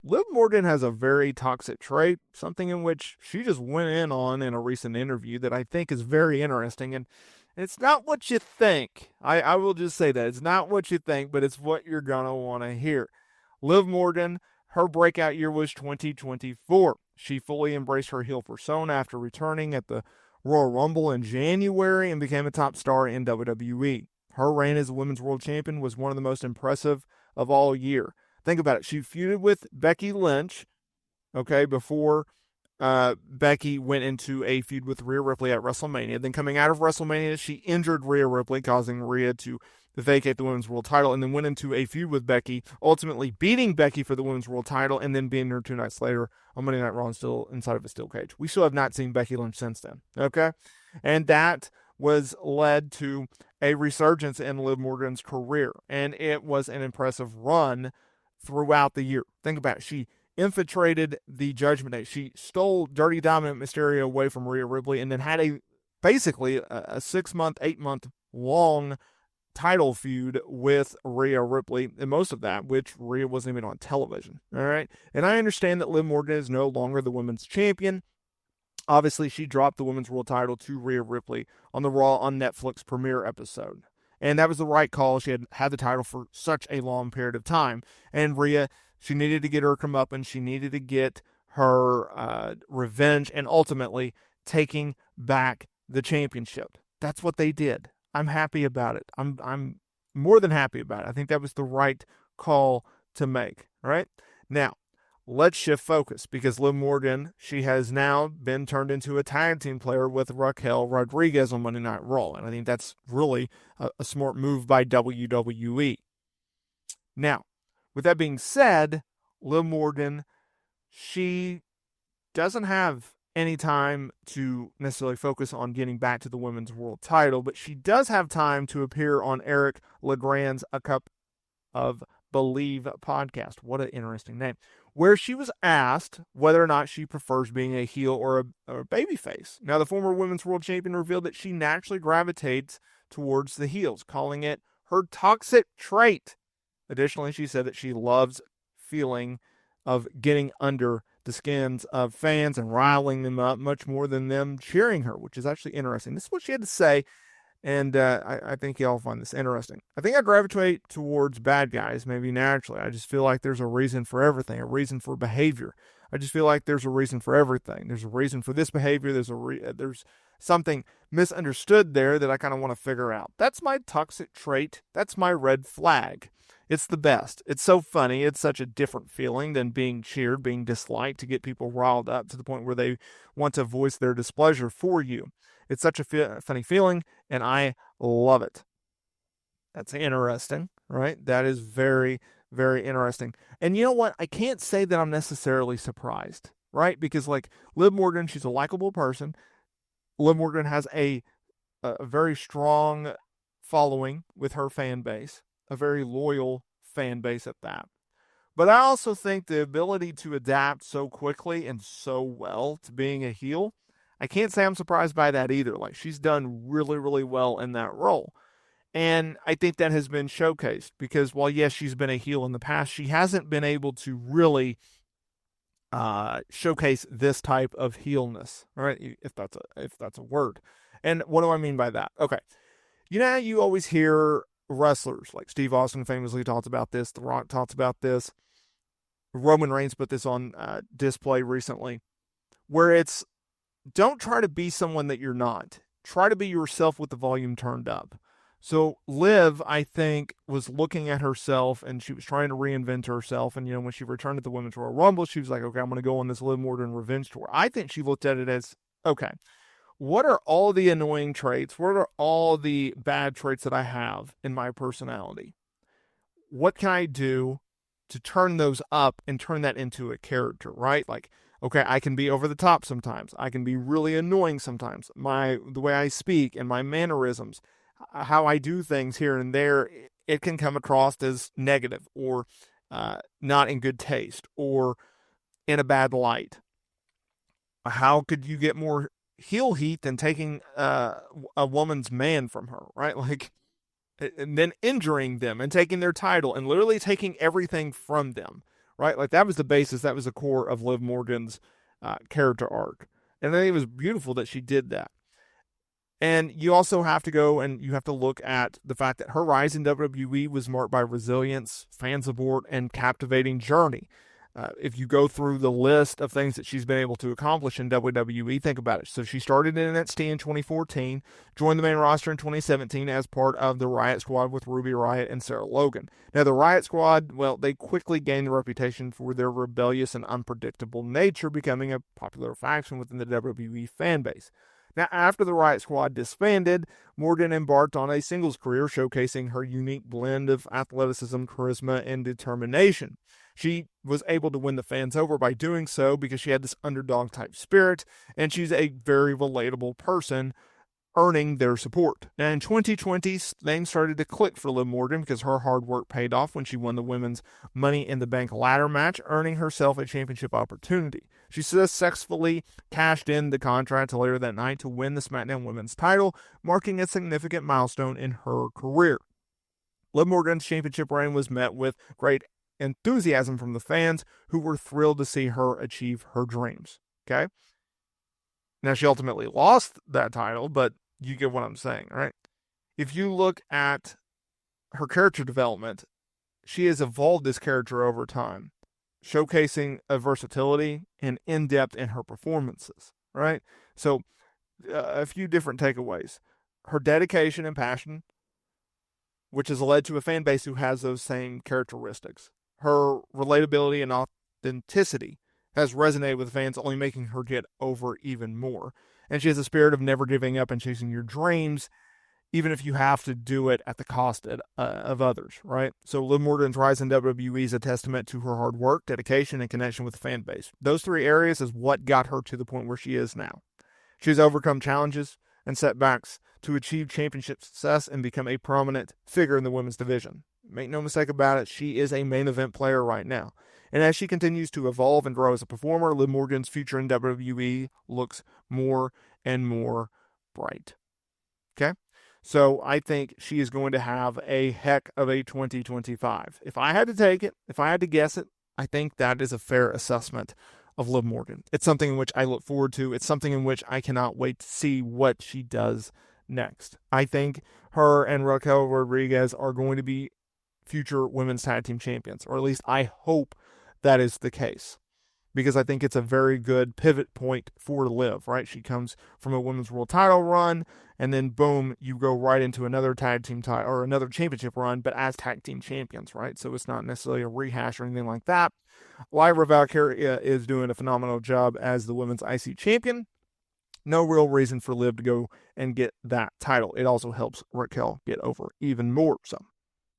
Liv Morgan has a very toxic trait, something in which she just went in on in a recent interview that I think is very interesting. And it's not what you think. I will just say that. It's not what you think, but it's what you're going to want to hear. Liv Morgan, her breakout year was 2024. She fully embraced her heel persona after returning at the Royal Rumble in January and became a top star in WWE. Her reign as a women's world champion was one of the most impressive of all year. Think about it. She feuded with Becky Lynch, okay, before Becky went into a feud with Rhea Ripley at WrestleMania. Then coming out of WrestleMania, she injured Rhea Ripley, causing Rhea to vacate the women's world title, and then went into a feud with Becky, ultimately beating Becky for the women's world title, and then beating her 2 nights later on Monday Night Raw, still inside of a steel cage. We still have not seen Becky Lynch since then, okay? And that was led to a resurgence in Liv Morgan's career, and it was an impressive run throughout the year. Think about it. She infiltrated the Judgment Day. She stole Dirty Dominant Mysterio away from Rhea Ripley, and then had basically a 6-month, 8-month long title feud with Rhea Ripley, and most of that, which Rhea wasn't even on television. All right. And I understand that Liv Morgan is no longer the women's champion. Obviously, she dropped the women's world title to Rhea Ripley on the Raw on Netflix premiere episode. And that was the right call. She had the title for such a long period of time. And Rhea, she needed to get her comeuppance. She needed to get her revenge and ultimately taking back the championship. That's what they did. I'm happy about it. I'm more than happy about it. I think that was the right call to make. All right. Now, let's shift focus, because Liv Morgan, she has now been turned into a tag team player with Raquel Rodriguez on Monday Night Raw. And I think that's really a smart move by WWE. Now, with that being said, Liv Morgan, she doesn't have any time to necessarily focus on getting back to the women's world title, but she does have time to appear on Eric LeGrand's A Cup of Believe podcast. What an interesting name. Where she was asked whether or not she prefers being a heel or a babyface. Now, the former women's world champion revealed that she naturally gravitates towards the heels, calling it her toxic trait. Additionally, she said that she loves feeling of getting under the skins of fans and riling them up much more than them cheering her, which is actually interesting. This is what she had to say, and I think y'all find this interesting. I think I gravitate towards bad guys, maybe naturally. I just feel like there's a reason for everything, a reason for behavior. I just feel like there's a reason for everything. There's a reason for this behavior. There's something misunderstood there that I kind of want to figure out. That's my toxic trait. That's my red flag. It's the best. It's so funny. It's such a different feeling than being cheered, being disliked, to get people riled up to the point where they want to voice their displeasure for you. It's such a funny feeling, and I love it. That's interesting, right? That is very, very interesting. And you know what? I can't say that I'm necessarily surprised, right? Because like Liv Morgan, she's a likable person. Liv Morgan has a very strong following with her fan base, a very loyal fan base at that. But I also think the ability to adapt so quickly and so well to being a heel, I can't say I'm surprised by that either. Like, she's done really, really well in that role. And I think that has been showcased because while, yes, she's been a heel in the past, she hasn't been able to really showcase this type of heelness, right? If that's a word. And what do I mean by that? Okay. You know how you always hear wrestlers like Steve Austin famously talks about this. The Rock talks about this. Roman Reigns put this on display recently, where it's, don't try to be someone that you're not. Try to be yourself with the volume turned up. So Liv, I think, was looking at herself and she was trying to reinvent herself. And, when she returned at the Women's Royal Rumble, she was like, okay, I'm going to go on this Liv Morgan revenge tour. I think she looked at it as, okay, what are all the annoying traits? What are all the bad traits that I have in my personality? What can I do to turn those up and turn that into a character, right? Like, okay, I can be over the top sometimes. I can be really annoying sometimes. The way I speak and my mannerisms, how I do things here and there, it can come across as negative or not in good taste or in a bad light. How could you get more heel heat than taking a woman's man from her, right? Like, and then injuring them and taking their title and literally taking everything from them, right? Like, that was the basis, that was the core of Liv Morgan's character arc. And I think it was beautiful that she did that. And you also have to go and you have to look at the fact that her rise in WWE was marked by resilience, fan support, and captivating journey. If you go through the list of things that she's been able to accomplish in WWE, think about it. So she started in NXT in 2014, joined the main roster in 2017 as part of the Riot Squad with Ruby Riott and Sarah Logan. Now, the Riot Squad, well, they quickly gained the reputation for their rebellious and unpredictable nature, becoming a popular faction within the WWE fan base. Now, after the Riot Squad disbanded, Morgan embarked on a singles career showcasing her unique blend of athleticism, charisma, and determination. She was able to win the fans over by doing so because she had this underdog type spirit, and she's a very relatable person, earning their support. Now, in 2020, things started to click for Liv Morgan because her hard work paid off when she won the women's Money in the Bank ladder match, earning herself a championship opportunity. She successfully cashed in the contract later that night to win the SmackDown Women's title, marking a significant milestone in her career. Liv Morgan's championship reign was met with great enthusiasm from the fans who were thrilled to see her achieve her dreams. Okay? Now, she ultimately lost that title, but you get what I'm saying, right? If you look at her character development, she has evolved this character over time, showcasing a versatility and in-depth in her performances, right? So, a few different takeaways. Her dedication and passion, which has led to a fan base who has those same characteristics. Her relatability and authenticity has resonated with fans, only making her get over even more. And she has a spirit of never giving up and chasing your dreams, even if you have to do it at the cost of others, right? So Liv Morgan's rise in WWE is a testament to her hard work, dedication, and connection with the fan base. Those three areas is what got her to the point where she is now. She's overcome challenges and setbacks to achieve championship success and become a prominent figure in the women's division. Make no mistake about it, she is a main event player right now. And as she continues to evolve and grow as a performer, Liv Morgan's future in WWE looks more and more bright. Okay? So I think she is going to have a heck of a 2025. If I had to take it, if I had to guess it, I think that is a fair assessment of Liv Morgan. It's something in which I look forward to. It's something in which I cannot wait to see what she does next. I think her and Raquel Rodriguez are going to be future women's tag team champions, or at least I hope that is the case, because I think it's a very good pivot point for Liv, right? She comes from a women's world title run, and then boom, you go right into another tag team title or another championship run, but as tag team champions, right? So it's not necessarily a rehash or anything like that. Lyra Valkyria is doing a phenomenal job as the women's IC champion. No real reason for Liv to go and get that title. It also helps Raquel get over even more. So